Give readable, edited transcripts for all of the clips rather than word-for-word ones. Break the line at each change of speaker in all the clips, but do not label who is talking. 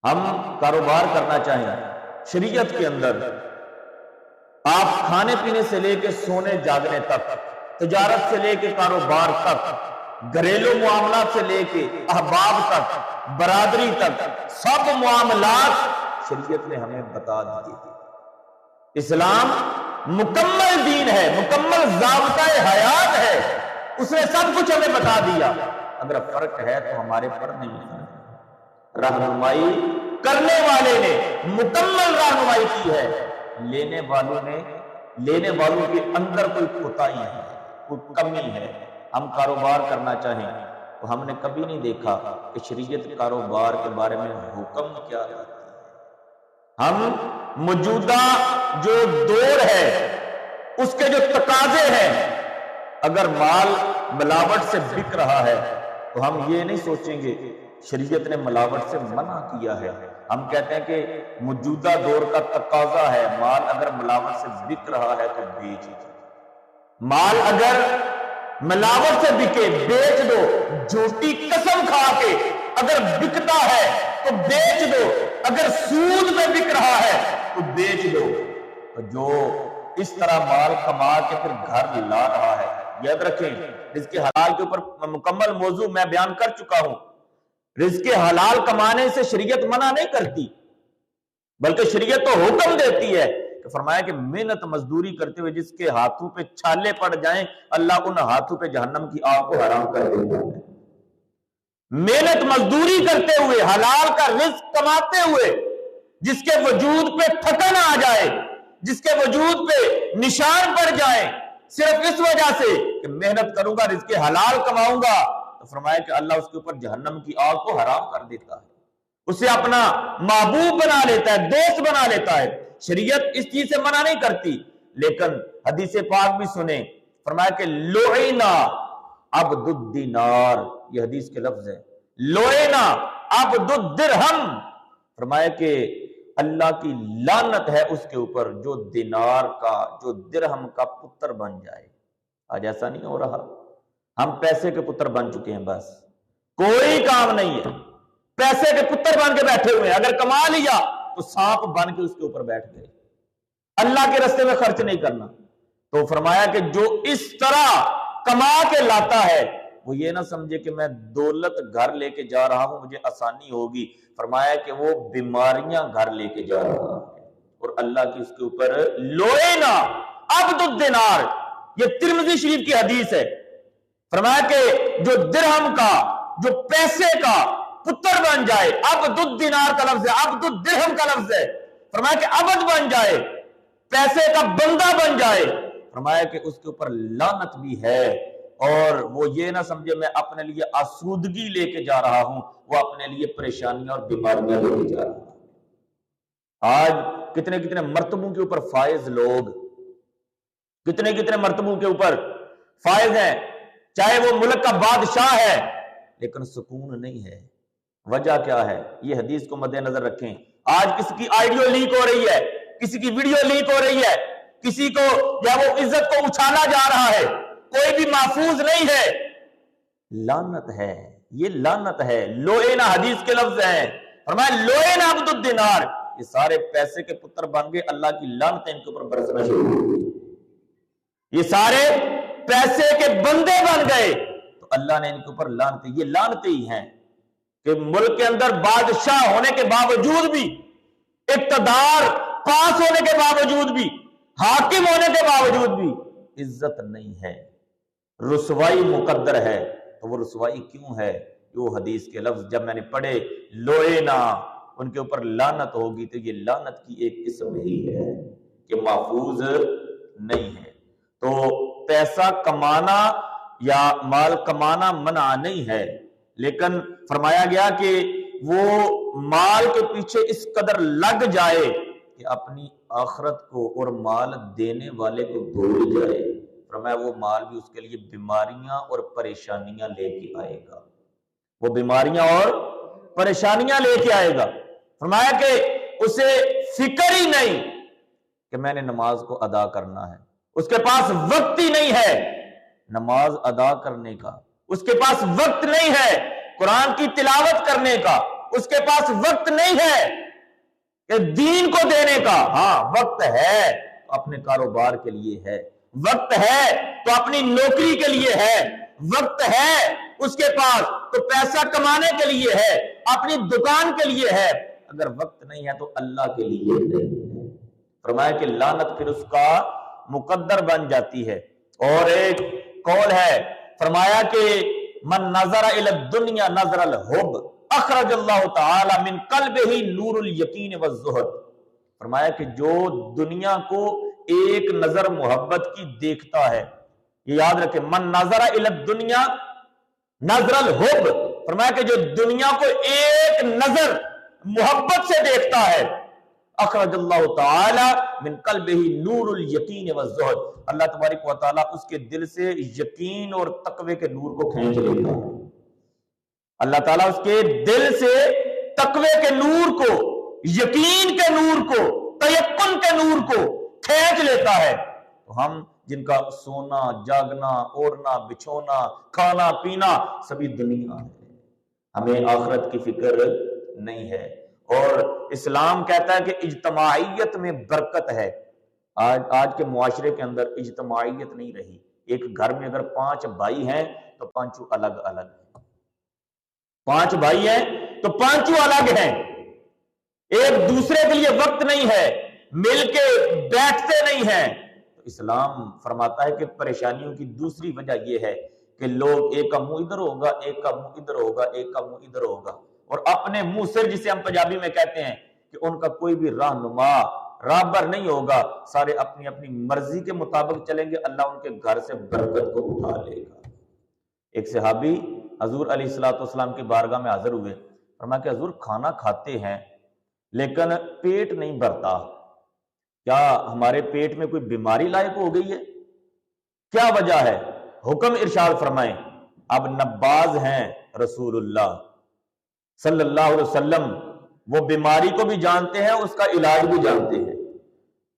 ہم کاروبار کرنا چاہیں شریعت کے اندر، آپ کھانے پینے سے لے کے سونے جاگنے تک، تجارت سے لے کے کاروبار تک، گھریلو معاملات سے لے کے احباب تک، برادری تک، سب معاملات شریعت نے ہمیں بتا دیے۔ اسلام مکمل دین ہے، مکمل ضابطہ حیات ہے، اس نے سب کچھ ہمیں بتا دیا۔ اگر فرق ہے تو ہمارے پر نہیں ہے۔ رہنمائی کرنے والے نے مکمل رہنمائی کی ہے، لینے والوں کے اندر کوئی کوتاہی ہے، کوئی کمی ہے۔ ہم کاروبار کرنا چاہیں تو ہم نے کبھی نہیں دیکھا کہ شریعت کاروبار کے بارے میں حکم کیا دیتی ہے۔ ہم موجودہ جو دور ہے اس کے جو تقاضے ہیں، اگر مال ملاوٹ سے بک رہا ہے تو ہم یہ نہیں سوچیں گے شریعت نے ملاوٹ سے منع کیا ہے۔ ہم کہتے ہیں کہ موجودہ دور کا تقاضا ہے، مال اگر ملاوٹ سے بک رہا ہے تو بیچ دو۔ مال اگر ملاوٹ سے بکے بیچ دو، جھوٹی قسم کھا کے اگر بکتا ہے تو بیچ دو، اگر سود میں بک رہا ہے تو بیچ دو۔ تو جو اس طرح مال کما کے پھر گھر لا رہا ہے، یاد رکھیں رزق حلال کے اوپر مکمل موضوع میں بیان کر چکا ہوں۔ رزق حلال کمانے سے شریعت منع نہیں کرتی، بلکہ شریعت تو حکم دیتی ہے کہ فرمایا کہ محنت مزدوری کرتے ہوئے جس کے ہاتھوں پہ چھالے پڑ جائیں اللہ ان ہاتھوں پہ جہنم کی آگ کو حرام کر دیتا ہے۔ محنت مزدوری کرتے ہوئے حلال کا رزق کماتے ہوئے جس کے وجود پہ تھکن آ جائے، جس کے وجود پہ نشان پڑ جائیں صرف اس وجہ سے کہ محنت کروں گا رزق حلال کماؤں گا، تو فرمایا کہ اللہ اس کے اوپر جہنم کی آگ کو حرام کر دیتا ہے، اسے اپنا محبوب بنا لیتا ہے، دوست بنا لیتا ہے۔ شریعت اس چیز سے منع نہیں کرتی، لیکن حدیث پاک بھی سنیں، فرمایا کہ لعنا عبد الدینار، یہ حدیث کے لفظ ہے، لعنا عبد الدرہم، فرمایا کہ اللہ کی لعنت ہے اس کے اوپر جو دینار کا، جو درہم کا پتر بن جائے۔ آج ایسا نہیں ہو رہا، ہم پیسے کے پتر بن چکے ہیں، بس کوئی کام نہیں ہے، پیسے کے پتر بن کے بیٹھے ہوئے ہیں، اگر کما لیا تو سانپ بن کے اس کے اوپر بیٹھ گئے، اللہ کے راستے میں خرچ نہیں کرنا۔ تو فرمایا کہ جو اس طرح کما کے لاتا ہے وہ یہ نہ سمجھے کہ میں دولت گھر لے کے جا رہا ہوں مجھے آسانی ہوگی، فرمایا کہ وہ بیماریاں گھر لے کے جا رہا ہے، اور اللہ کی اس کے اوپر لعنا عبد الدینار، یہ ترمذی شریف کی حدیث ہے۔ فرمایا کہ جو درہم کا، جو پیسے کا پتر بن جائے، عبد الدینار کا لفظ ہے، عبد الدرہم کا لفظ ہے، فرمایا کہ عبد بن جائے، پیسے کا بندہ بن جائے، فرمایا کہ اس کے اوپر لعنت بھی ہے، اور وہ یہ نہ سمجھے میں اپنے لیے آسودگی لے کے جا رہا ہوں، وہ اپنے لیے پریشانیاں اور بیماریاں لے کے جا رہا ہوں۔ آج کتنے کتنے مرتبوں کے اوپر فائز لوگ، کتنے کتنے مرتبوں کے اوپر فائز ہیں، چاہے وہ ملک کا بادشاہ ہے لیکن سکون نہیں ہے۔ وجہ کیا ہے؟ یہ حدیث کو مد نظر رکھیں۔ آج کسی کی آئیڈیو لیک ہو رہی ہے، کسی کی ویڈیو لیک ہو رہی ہے، کسی کو یا وہ عزت کو اچھالا جا رہا ہے، کوئی بھی محفوظ نہیں ہے، لعنت ہے، یہ لعنت ہے۔ لعنا حدیث کے لفظ ہیں، فرمایا لعنا عبد الدینار، یہ سارے پیسے کے پتر بن گئے، اللہ کی لعنت ان کے اوپر برسنا شروع ہو گئی، یہ سارے پیسے کے بندے بن گئے، تو اللہ نے ان کے اوپر لعنت، یہ لعنتیں ہی ہیں کہ ملک کے اندر بادشاہ ہونے کے باوجود بھی، اقتدار پاس ہونے کے باوجود بھی، حاکم ہونے کے باوجود بھی عزت نہیں ہے، رسوائی مقدر ہے۔ تو وہ رسوائی کیوں ہے؟ وہ حدیث کے لفظ جب میں نے پڑھے لعنا، ان کے اوپر لعنت ہوگی، تو یہ لعنت کی ایک قسم ہی ہے کہ محفوظ نہیں ہے۔ تو پیسہ کمانا یا مال کمانا منع نہیں ہے، لیکن فرمایا گیا کہ وہ مال کے پیچھے اس قدر لگ جائے کہ اپنی آخرت کو اور مال دینے والے کو بھول جائے، فرمایا وہ مال بھی اس کے لیے بیماریاں اور پریشانیاں لے کے آئے گا، وہ بیماریاں اور پریشانیاں لے کے آئے گا۔ فرمایا کہ اسے فکر ہی نہیں کہ میں نے نماز کو ادا کرنا ہے، اس کے پاس وقت ہی نہیں ہے نماز ادا کرنے کا، اس کے پاس وقت نہیں ہے قرآن کی تلاوت کرنے کا، اس کے پاس وقت نہیں ہے کہ دین کو دینے کا. ہاں وقت ہے تو اپنے کاروبار کے لیے ہے, وقت ہے تو اپنی نوکری کے لیے ہے, وقت ہے اس کے پاس تو پیسہ کمانے کے لیے ہے, اپنی دکان کے لیے ہے. اگر وقت نہیں ہے تو اللہ کے لیے نہیں ہے. فرمایا کہ لعنت پھر اس کا مقدر بن جاتی ہے. اور ایک قول ہے, فرمایا کہ من نظر الی الدنیا نظر الحب اخرج اللہ تعالی من قلبہ نور الیقین والزہد. فرمایا کہ جو دنیا کو ایک نظر محبت کی دیکھتا ہے, یہ یاد رکھے, من نظر الی الدنیا نظر الحب, فرمایا کہ جو دنیا کو ایک نظر محبت سے دیکھتا ہے, اخرج اللہ تعالی من قلبہ نور الیقین والزہد, اللہ تبارک و تعالی اس کے دل سے یقین اور تقوی کے نور کو کھینچ لیتا ہے. اللہ تعالیٰ اس کے دل سے تقوی کے نور کو, یقین کے نور کو, تیقن کے نور کو کھینچ لیتا ہے. تو ہم جن کا سونا, جاگنا, اوڑھنا, بچھونا, کھانا پینا سبھی دنیا ہے, ہمیں آخرت کی فکر نہیں ہے. اور اسلام کہتا ہے کہ اجتماعیت میں برکت ہے. آج کے معاشرے کے اندر اجتماعیت نہیں رہی. ایک گھر میں اگر 5 بھائی ہیں تو 5 الگ الگ ہیں, 5 بھائی ہیں تو 5 الگ ہیں, ایک دوسرے کے لیے وقت نہیں ہے, مل کے بیٹھتے نہیں ہیں. تو اسلام فرماتا ہے کہ پریشانیوں کی دوسری وجہ یہ ہے کہ لوگ ایک کا منہ ادھر ہوگا, ایک کا منہ ادھر ہوگا, ایک کا منہ ادھر ہوگا, اور اپنے منہ سے, جسے ہم پنجابی میں کہتے ہیں کہ ان کا کوئی بھی رہنما رابر نہیں ہوگا, سارے اپنی اپنی مرضی کے مطابق چلیں گے. اللہ ان کے گھر سے برکت کو اٹھا لے گا. ایک صحابی حضور علیہ الصلوۃ والسلام کی بارگاہ میں حاضر ہوئے, فرمایا کہ حضور کھانا کھاتے ہیں لیکن پیٹ نہیں بھرتا, کیا ہمارے پیٹ میں کوئی بیماری لاحق ہو گئی ہے, کیا وجہ ہے؟ حکم ارشاد فرمائیں, اب نباز ہیں رسول اللہ صلی اللہ علیہ وسلم, وہ بیماری کو بھی جانتے ہیں, اس کا علاج بھی جانتے ہیں.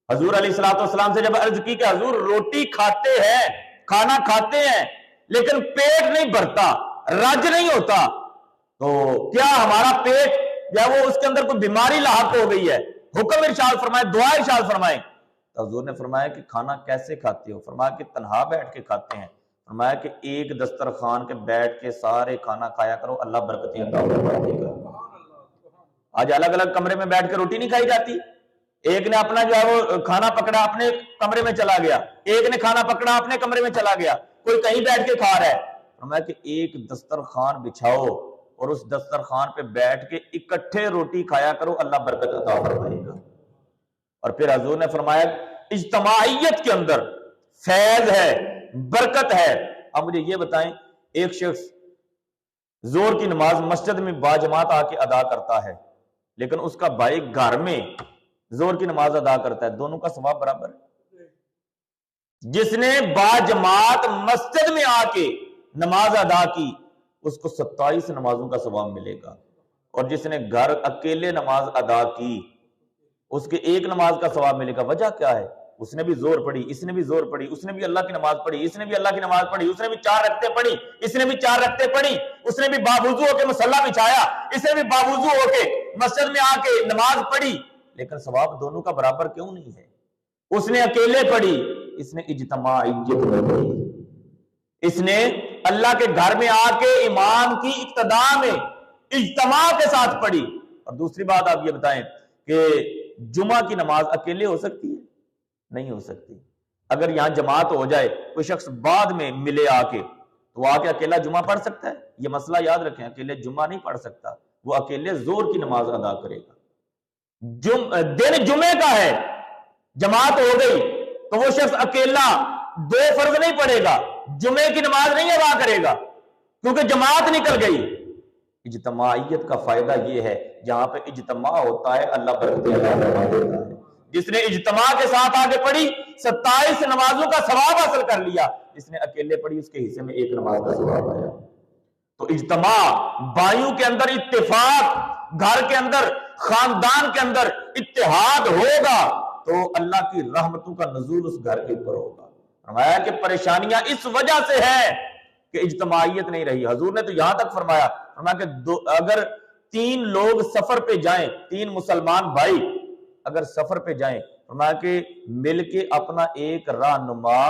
حضور علیہ الصلوۃ والسلام سے جب عرض کی کہ حضور روٹی کھاتے ہیں, کھانا کھاتے ہیں لیکن پیٹ نہیں بھرتا, رج نہیں ہوتا, تو کیا ہمارا پیٹ یا وہ اس کے اندر کوئی بیماری لاحق ہو گئی ہے؟ حکم ارشاد فرمائے, دعا ارشاد فرمائیں. تو حضور نے فرمایا کہ کھانا کیسے کھاتے ہو؟ فرمایا کہ تنہا بیٹھ کے کھاتے ہیں. فرمایا کہ ایک دسترخوان کے بیٹھ کے سارے کھانا کھایا کرو, اللہ برکتیں عطا فرما دے گا. آج الگ الگ کمرے میں بیٹھ کے روٹی نہیں کھائی جاتی, ایک نے اپنا جو ہے وہ کھانا پکڑا اپنے کمرے میں چلا گیا, ایک نے کھانا پکڑا اپنے کمرے میں چلا گیا, کوئی کہیں بیٹھ کے کھا رہا ہے. فرمایا کہ ایک دسترخوان بچھاؤ اور اس دسترخوان پہ بیٹھ کے اکٹھے روٹی کھایا کرو, اللہ برکت عطا فرمائے گا. اور پھر حضور نے فرمایا اجتماعیت کے اندر فیض ہے, برکت ہے. اب مجھے یہ بتائیں, ایک شخص زور کی نماز مسجد میں باجماعت آ کے ادا کرتا ہے, لیکن اس کا بھائی گھر میں زور کی نماز ادا کرتا ہے, دونوں کا ثواب برابر ہے؟ جس نے باجماعت مسجد میں آ کے نماز ادا کی اس کو 27 نمازوں کا ثواب ملے گا, اور جس نے گھر اکیلے نماز ادا کی اس کے 1 نماز کا ثواب ملے گا. وجہ کیا ہے؟ اس نے بھی زور پڑھی, اس نے بھی زور پڑھی, اس نے بھی اللہ کی نماز پڑھی, اس نے بھی اللہ کی نماز پڑھی, اس نے بھی 4 رکعتیں پڑھی, اس نے بھی 4 رکعتیں پڑھی, اس نے بھی باوضو ہو کے مصلی بچھایا, اس نے بھی باوضو ہو کے مسجد میں آ کے نماز پڑھی, لیکن ثواب دونوں کا برابر کیوں نہیں ہے؟ اس نے اکیلے پڑھی, اس نے اجتماعیت میں پڑھی, اس نے اللہ کے گھر میں آ کے امام کی اقتداء میں اجتماع کے ساتھ پڑھی. اور دوسری بات آپ یہ بتائیں کہ جمعہ کی نماز اکیلے ہو سکتی ہے؟ نہیں ہو سکتی. اگر یہاں جماعت ہو جائے, کوئی شخص بعد میں ملے آ کے, تو وہ آ کے اکیلا جمعہ پڑھ سکتا ہے؟ یہ مسئلہ یاد رکھیں, اکیلے جمعہ نہیں پڑھ سکتا, وہ اکیلے زور کی نماز ادا کرے گا. دن جمعے کا ہے, جماعت ہو گئی تو وہ شخص اکیلا 2 فرض نہیں پڑھے گا, جمعے کی نماز نہیں ادا کرے گا, کیونکہ جماعت نکل گئی. اجتماعیت کا فائدہ یہ ہے, جہاں پہ اجتماع ہوتا ہے اللہ برکتیں عطا فرما دیتا ہے. جس نے اجتماع کے ساتھ آگے پڑھی 27 نمازوں کا ثواب حاصل کر لیا, جس نے اکیلے پڑھی اس کے حصے میں 1 نماز کا ثواب آیا. تو اجتماع, بھائیوں کے اندر اتفاق, گھر کے اندر, خاندان کے اندر اتحاد ہوگا تو اللہ کی رحمتوں کا نزول اس گھر کے اوپر ہوگا. فرمایا کہ پریشانیاں اس وجہ سے ہیں کہ اجتماعیت نہیں رہی. حضور نے تو یہاں تک فرمایا کہ اگر 3 لوگ سفر پہ جائیں، 3 مسلمان بھائی اگر سفر پہ جائیں، فرمایا کہ مل کے اپنا ایک رہنما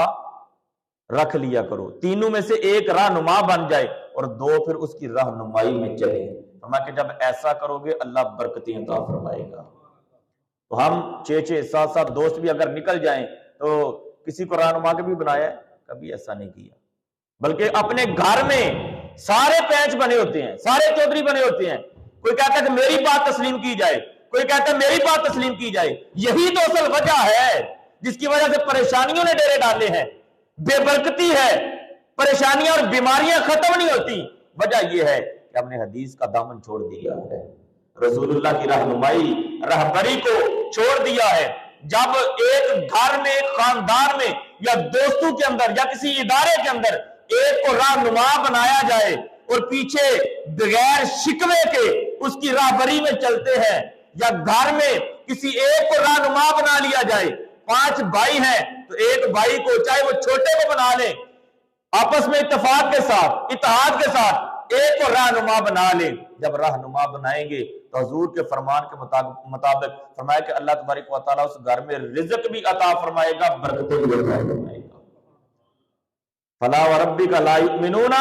رکھ لیا کرو، تینوں میں سے ایک رہنما بن جائے اور 2 پھر اس کی رہنمائی میں چلے۔ فرمایا کہ جب ایسا کرو گے اللہ برکتیں عطا فرمائے گا۔ تو ہم 6 7 دوست بھی اگر نکل جائیں تو کسی کو رہنما کے بھی بنایا ہے؟ کبھی ایسا نہیں کیا، بلکہ اپنے گھر میں سارے پینچ بنے ہوتے ہیں، سارے چودھری بنے ہوتے ہیں، کوئی کہتا ہے کہ میری بات تسلیم کی جائے، کوئی کہتا ہے میری بات تسلیم کی جائے۔ یہی تو اصل وجہ ہے جس کی وجہ سے پریشانیوں نے ڈیرے ڈالے ہیں، بے برکتی ہے، پریشانیاں اور بیماریاں ختم نہیں ہوتی۔ وجہ یہ ہے کہ ہم نے حدیث کا دامن چھوڑ دیا ہے، رسول اللہ کی رہنمائی رہبری کو چھوڑ دیا ہے۔ جب ایک گھر میں، خاندان میں یا دوستوں کے اندر یا کسی ادارے کے اندر ایک کو رہنما بنایا جائے اور پیچھے بغیر شکوے کے اس کی راہبری میں چلتے ہیں، یا گھر میں کسی ایک کو رہنما بنا لیا جائے، 5 بھائی ہیں تو ایک بھائی کو چاہے وہ چھوٹے کو بنا لیں، آپس میں اتفاق کے ساتھ، اتحاد کے ساتھ ایک کو رہنما بنا لیں۔ جب رہنما بنائیں گے تو حضور کے فرمان کے مطابق فرمایا کہ اللہ تبارک و تعالیٰ اس گھر میں رزق بھی عطا فرمائے گا، برکتیں بھی عطا فرمائے گا۔ فَلَا وَرَبِّكَ لَا يُؤْمِنُونَ